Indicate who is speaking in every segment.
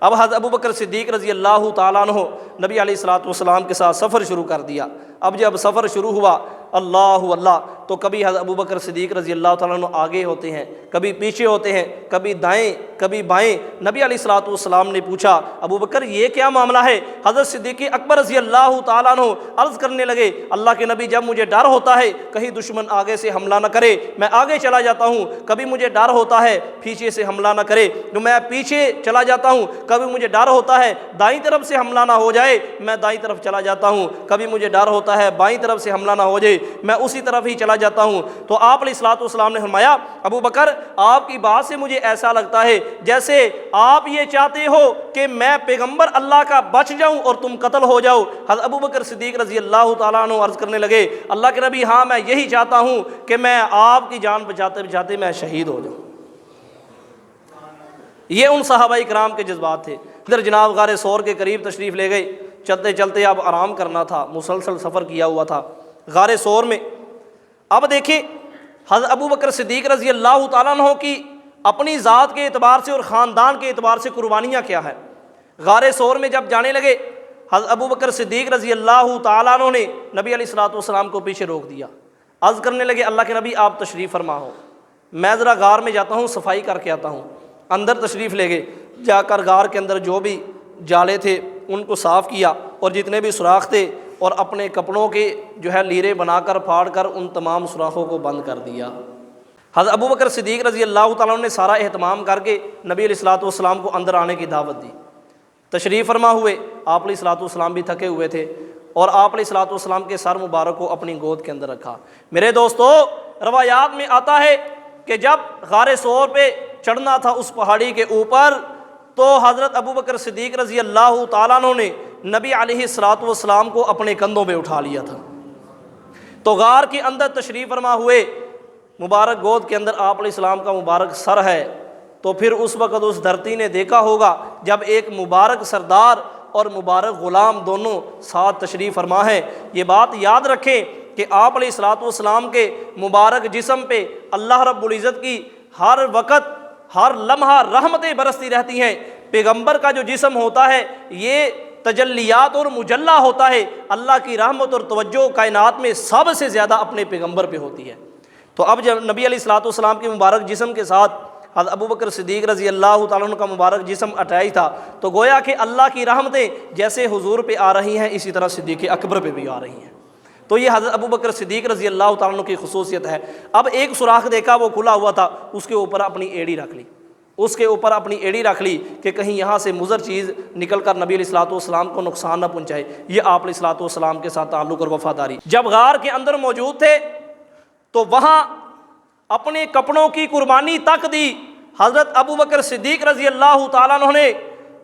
Speaker 1: اب حضرت ابوبکر صدیق رضی اللہ تعالیٰ عنہ نبی علیہ الصلوۃ والسلام کے ساتھ سفر شروع کر دیا۔ اب جب سفر شروع ہوا اللہ اللہ تو کبھی حضرت ابوبکر صدیق رضی اللہ تعالیٰ عنہ آگے ہوتے ہیں، کبھی پیچھے ہوتے ہیں، کبھی دائیں کبھی بائیں۔ نبی علیہ الصلوۃ والسلام نے پوچھا ابوبکر یہ کیا معاملہ ہے؟ حضرت صدیق اکبر رضی اللہ تعالیٰ عنہ عرض کرنے لگے اللہ کے نبی جب مجھے ڈر ہوتا ہے کہیں دشمن آگے سے حملہ نہ کرے میں آگے چلا جاتا ہوں، کبھی مجھے ڈر ہوتا ہے پیچھے سے حملہ نہ کرے تو میں پیچھے چلا جاتا ہوں، کبھی مجھے ڈر ہوتا ہے دائیں طرف سے حملہ نہ ہو جائے میں دائیں طرف چلا جاتا ہوں، کبھی مجھے ڈر ہوتا ہے بائیں طرف سے حملہ نہ ہو جائے میں اسی طرف ہی چلا جاتا ہوں۔ تو آپ علیہ الصلوۃ والسلام نے فرمایا ابو بکر آپ کی بات سے مجھے ایسا لگتا ہے جیسے آپ یہ چاہتے ہو کہ میں پیغمبر اللہ کا بچ جاؤں اور تم قتل ہو جاؤ۔ حضرت ابوبکر صدیق رضی اللہ تعالیٰ عنہ عرض کرنے لگے اللہ کے نبی ہاں میں یہی چاہتا ہوں کہ میں آپ کی جان بچاتے بچاتے میں شہید ہو جاؤں۔ یہ ان صحابہ کرام کے جذبات تھے۔ ادھر جناب غار ثور کے قریب تشریف لے گئے، چلتے چلتے اب آرام کرنا تھا، مسلسل سفر کیا ہوا تھا غار ثور میں۔ اب دیکھیں حضرت ابوبکر صدیق رضی اللہ تعالیٰ عنہ کی اپنی ذات کے اعتبار سے اور خاندان کے اعتبار سے قربانیاں کیا ہے۔ غار ثور میں جب جانے لگے حضرت ابوبکر صدیق رضی اللہ تعالیٰ عنہ نے نبی علیہ الصلوۃ والسلام کو پیچھے روک دیا، عرض کرنے لگے اللہ کے نبی آپ تشریف فرما ہو، میں ذرا غار میں جاتا ہوں صفائی کر کے آتا ہوں۔ اندر تشریف لے گئے، جا کر غار کے اندر جو بھی جالے تھے ان کو صاف کیا اور جتنے بھی سوراخ تھے اور اپنے کپڑوں کے جو ہے لیرے بنا کر پھاڑ کر ان تمام سوراخوں کو بند کر دیا۔ حضرت ابوبکر صدیق رضی اللہ تعالیٰ عنہ نے سارا اہتمام کر کے نبی علیہ الصلوۃ والسلام کو اندر آنے کی دعوت دی، تشریف فرما ہوئے۔ آپ علیہ الصلوۃ والسلام بھی تھکے ہوئے تھے اور آپ علیہ الصلوۃ والسلام کے سر مبارک کو اپنی گود کے اندر رکھا۔ میرے دوستو روایات میں آتا ہے کہ جب غار ثور پہ چڑھنا تھا اس پہاڑی کے اوپر تو حضرت ابوبکر صدیق رضی اللہ تعالیٰ عنہ نے نبی علیہ الصلوۃ والسلام کو اپنے کندھوں پہ اٹھا لیا تھا۔ تو غار کے اندر تشریف فرما ہوئے، مبارک گود کے اندر آپ علیہ السلام کا مبارک سر ہے، تو پھر اس وقت اس دھرتی نے دیکھا ہوگا جب ایک مبارک سردار اور مبارک غلام دونوں ساتھ تشریف فرما ہے۔ یہ بات یاد رکھیں کہ آپ علیہ الصلوۃ والسلام کے مبارک جسم پہ اللہ رب العزت کی ہر وقت ہر لمحہ رحمتیں برستی رہتی ہیں۔ پیغمبر کا جو جسم ہوتا ہے یہ تجلیات اور مجلہ ہوتا ہے، اللہ کی رحمت اور توجہ کائنات میں سب سے زیادہ اپنے پیغمبر پہ ہوتی ہے۔ تو اب جب نبی علیہ الصلوۃ والسلام کے مبارک جسم کے ساتھ حضرت ابوبکر صدیق رضی اللہ تعالیٰ عنہ کا مبارک جسم اٹیچ تھا تو گویا کہ اللہ کی رحمتیں جیسے حضور پہ آ رہی ہیں اسی طرح صدیق اکبر پہ بھی آ رہی ہیں۔ تو یہ حضرت ابوبکر صدیق رضی اللہ تعالیٰ عنہ کی خصوصیت ہے۔ اب ایک سوراخ دیکھا وہ کھلا ہوا تھا، اس کے اوپر اپنی ایڑی رکھ لی، اس کے اوپر اپنی ایڑی رکھ لی کہ کہیں یہاں سے مضر چیز نکل کر نبی علیہ الصلوۃ والسلام کو نقصان نہ پہنچائے۔ یہ آپ علیہ الصلوۃ والسلام کے ساتھ تعلق اور وفاداری۔ جب غار کے اندر موجود تھے تو وہاں اپنے کپڑوں کی قربانی تک دی حضرت ابوبکر صدیق رضی اللہ تعالیٰ عنہ نے،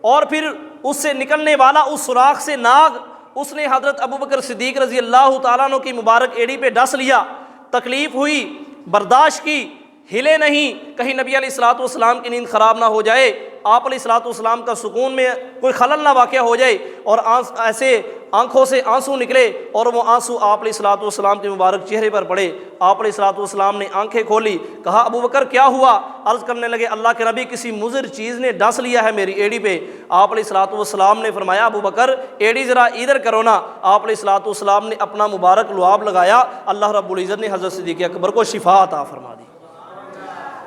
Speaker 1: اور پھر اس سے نکلنے والا اس سوراخ سے ناگ اس نے حضرت ابوبکر صدیق رضی اللہ تعالیٰ عنہ کی مبارک ایڑی پہ ڈس لیا۔ تکلیف ہوئی، برداشت کی، ہلے نہیں کہیں نبی علیہ الصلوۃ والسلام کی نیند خراب نہ ہو جائے، آپ علیہ الصلوۃ والسلام کا سکون میں کوئی خلل نہ واقع ہو جائے، اور ایسے آنکھوں سے آنسو نکلے اور وہ آنسو آپ علیہ الصلوۃ والسلام کے مبارک چہرے پر پڑے۔ آپ علیہ الصلوۃ والسلام نے آنکھیں کھولی، کہا ابوبکر کیا ہوا؟ عرض کرنے لگے اللہ کے نبی کسی مضر چیز نے ڈس لیا ہے میری ایڑی پہ۔ آپ علیہ الصلوۃ والسلام نے فرمایا ابوبکر ایڑی ذرا ادھر کرو نا۔ آپ علیہ الصلوۃ والسلام نے اپنا مبارک لعاب لگایا، اللہ رب العزت نے حضرت صدیق اکبر کو شفا عطا فرما دی۔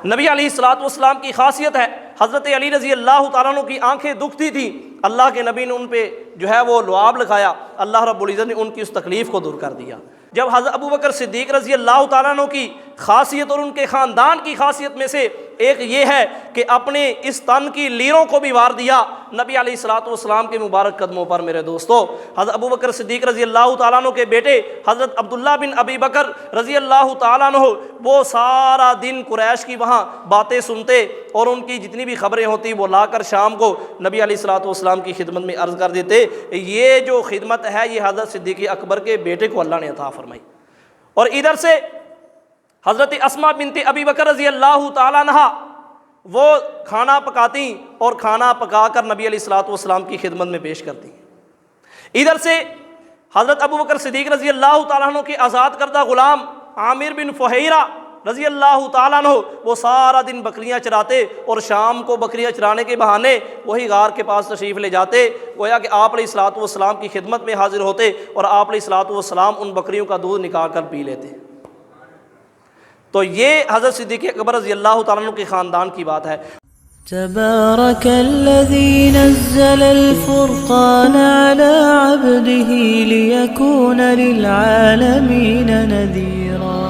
Speaker 1: نبی علیہ الصلوۃ والسلام کی خاصیت ہے، حضرت علی رضی اللہ تعالیٰ عنہ کی آنکھیں دکھتی تھیں، اللہ کے نبی نے ان پہ جو ہے وہ لعاب لگایا، اللہ رب العزت نے ان کی اس تکلیف کو دور کر دیا۔ جب حضرت ابوبکر صدیق رضی اللہ تعالیٰ عنہ کی خاصیت اور ان کے خاندان کی خاصیت میں سے ایک یہ ہے کہ اپنے اس تن کی لیروں کو بھی وار دیا نبی علیہ الصلوۃ والسلام کے مبارک قدموں پر۔ میرے دوستو حضرت ابوبکر صدیق رضی اللہ تعالیٰ عنہ کے بیٹے حضرت عبداللہ بن ابی بکر رضی اللہ تعالیٰ عنہ وہ سارا دن قریش کی وہاں باتیں سنتے اور ان کی جتنی بھی خبریں ہوتی وہ لا کر شام کو نبی علیہ الصلوۃ والسلام کی خدمت میں عرض کر دیتے۔ یہ جو خدمت ہے یہ حضرت صدیق اکبر کے بیٹے کو اللہ نے عطا فرمائی۔ اور ادھر سے حضرت اسماء بنت ابی بکر رضی اللہ تعالیٰ عنہ وہ کھانا پکاتی اور کھانا پکا کر نبی علیہ الصلوۃ والسلام کی خدمت میں پیش کرتی ہیں۔ ادھر سے حضرت ابوبکر صدیق رضی اللہ تعالیٰ عنہ کے آزاد کردہ غلام عامر بن فہیرہ رضی اللہ تعالیٰ عنہ وہ سارا دن بکریاں چراتے اور شام کو بکریاں چرانے کے بہانے وہی غار کے پاس تشریف لے جاتے، گویا کہ آپ علیہ الصلوۃ والسلام کی خدمت میں حاضر ہوتے اور آپ علیہ الصلوۃ والسلام ان بکریوں کا دودھ نکال کر پی لیتے۔ تو یہ حضرت صدیق اکبر رضی اللہ تعالیٰ عنہ کے خاندان کی بات ہے۔
Speaker 2: تبارك الذي نزل الفرقان على عبده ليكون للعالمين نذيرا